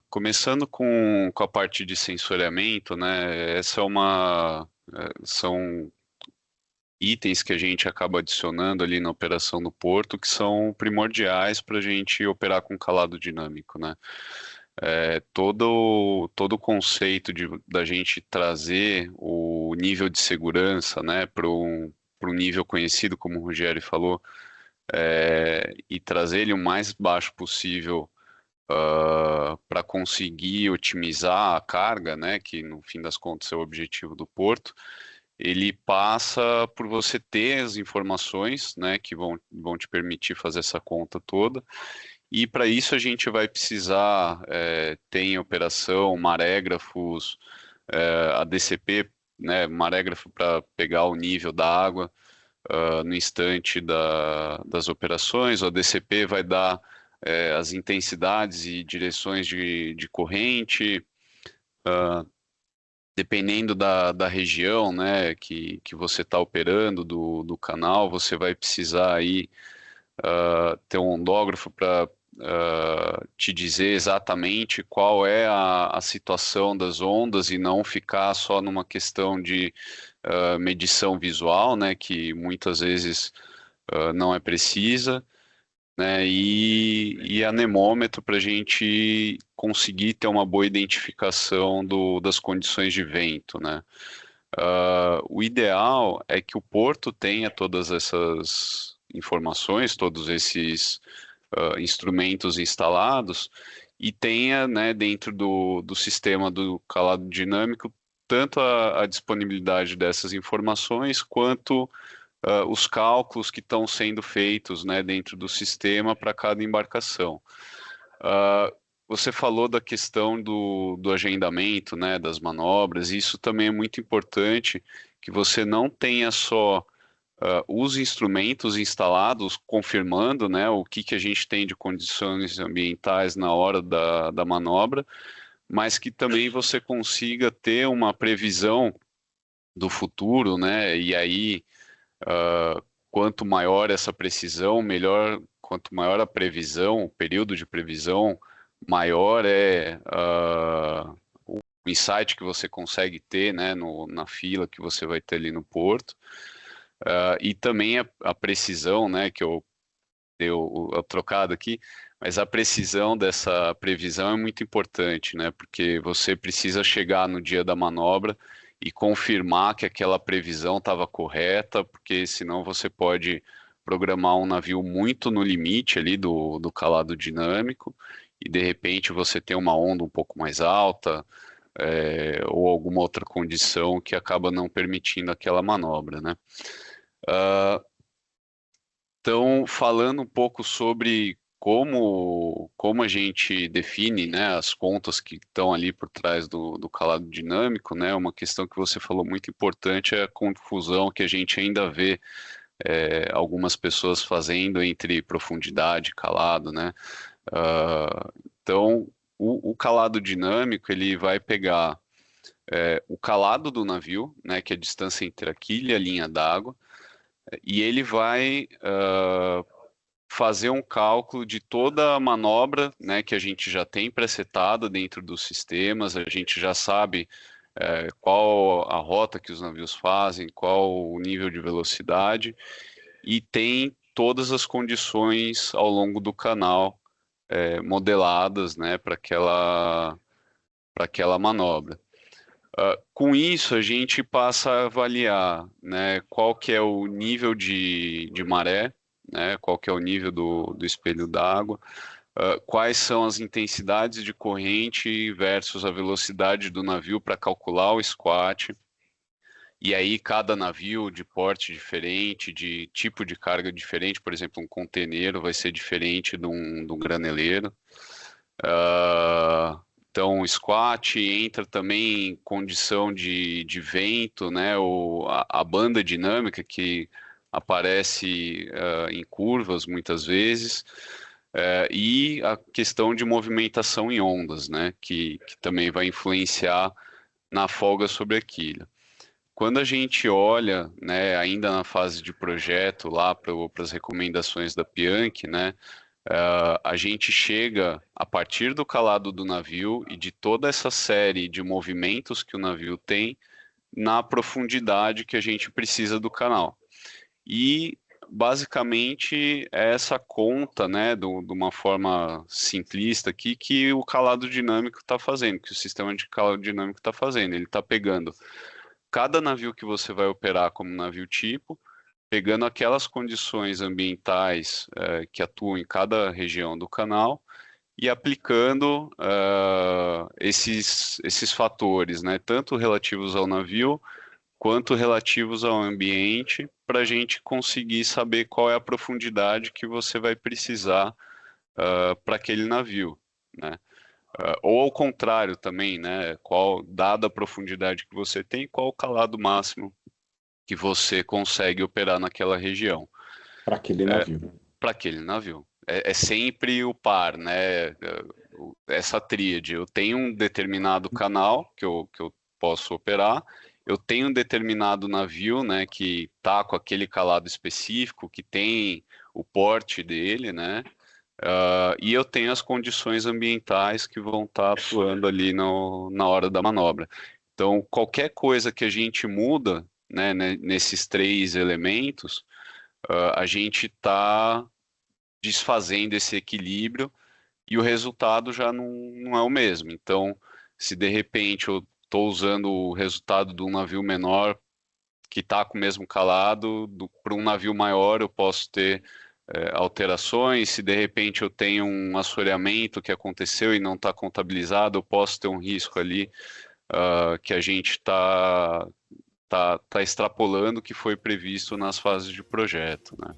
Começando com a parte de sensoriamento, né? São itens que a gente acaba adicionando ali na operação do porto que são primordiais para a gente operar com calado dinâmico, né? Todo o conceito da gente trazer o nível de segurança, né, para um nível conhecido, como o Rogério falou, e trazer ele o mais baixo possível para conseguir otimizar a carga, né, que no fim das contas é o objetivo do porto, ele passa por você ter as informações, né, que vão te permitir fazer essa conta toda. E para isso a gente vai precisar ter em operação marégrafos, a DCP, né, marégrafo para pegar o nível da água no instante das operações. O DCP vai dar as intensidades e direções de corrente, dependendo da região, né, que você está operando do canal, você vai precisar aí ter um ondógrafo para te dizer exatamente qual é a situação das ondas e não ficar só numa questão de medição visual, né, que muitas vezes não é precisa, né, e anemômetro para a gente conseguir ter uma boa identificação das condições de vento, né. O ideal é que o porto tenha todas essas informações, todos esses instrumentos instalados e tenha, né, dentro do sistema do calado dinâmico tanto a disponibilidade dessas informações quanto os cálculos que estão sendo feitos, né, dentro do sistema para cada embarcação. Você falou da questão do agendamento, né, das manobras, e isso também é muito importante, que você não tenha só os instrumentos instalados confirmando, né, o que a gente tem de condições ambientais na hora da manobra, mas que também você consiga ter uma previsão do futuro, né, e aí quanto maior essa precisão, melhor, quanto maior a previsão, o período de previsão, maior é o insight que você consegue ter, né, na fila que você vai ter ali no porto. E também a precisão, né, que eu dei o trocado aqui, mas a precisão dessa previsão é muito importante, né, porque você precisa chegar no dia da manobra e confirmar que aquela previsão estava correta, porque senão você pode programar um navio muito no limite ali do calado dinâmico e de repente você tem uma onda um pouco mais alta, ou alguma outra condição que acaba não permitindo aquela manobra, né? Então, falando um pouco sobre como a gente define, né, as contas que estão ali por trás do calado dinâmico, né, uma questão que você falou muito importante é a confusão que a gente ainda vê algumas pessoas fazendo entre profundidade e calado, né? Então, o calado dinâmico ele vai pegar o calado do navio, né, que é a distância entre a quilha e a linha d'água, e ele vai fazer um cálculo de toda a manobra, né, que a gente já tem presetada dentro dos sistemas, a gente já sabe qual a rota que os navios fazem, qual o nível de velocidade, e tem todas as condições ao longo do canal modeladas, né, para aquela manobra. Com isso, a gente passa a avaliar, né, qual que é o nível de maré, né, qual que é o nível do espelho d'água, quais são as intensidades de corrente versus a velocidade do navio para calcular o squat. E aí, cada navio de porte diferente, de tipo de carga diferente, por exemplo, um conteneiro vai ser diferente de um graneleiro. Então, o squat entra também em condição de vento, né? A banda dinâmica que aparece em curvas muitas vezes, e a questão de movimentação em ondas, né? Que também vai influenciar na folga sobre a quilha. Quando a gente olha, né, ainda na fase de projeto lá para as recomendações da Pianchi, né? A gente chega a partir do calado do navio e de toda essa série de movimentos que o navio tem na profundidade que a gente precisa do canal. E basicamente é essa conta, né, de uma forma simplista aqui, que o calado dinâmico está fazendo, que o sistema de calado dinâmico está fazendo. Ele está pegando cada navio que você vai operar como navio tipo, pegando aquelas condições ambientais que atuam em cada região do canal e aplicando esses fatores, né, tanto relativos ao navio quanto relativos ao ambiente, para a gente conseguir saber qual é a profundidade que você vai precisar para aquele navio, né? Ou ao contrário também, né? Dada a profundidade que você tem, qual o calado máximo que você consegue operar naquela região. Para aquele navio. Para aquele navio. É sempre o par, né? Essa tríade. Eu tenho um determinado canal que eu posso operar, eu tenho um determinado navio, né, que está com aquele calado específico, que tem o porte dele, né? E eu tenho as condições ambientais que vão estar atuando ali na hora da manobra. Então, qualquer coisa que a gente muda, né, nesses três elementos, a gente está desfazendo esse equilíbrio e o resultado já não é o mesmo. Então, se de repente eu estou usando o resultado de um navio menor que está com o mesmo calado, para um navio maior eu posso ter alterações. Se de repente eu tenho um assoreamento que aconteceu e não está contabilizado, eu posso ter um risco ali que a gente está extrapolando, que foi previsto nas fases de projeto, né?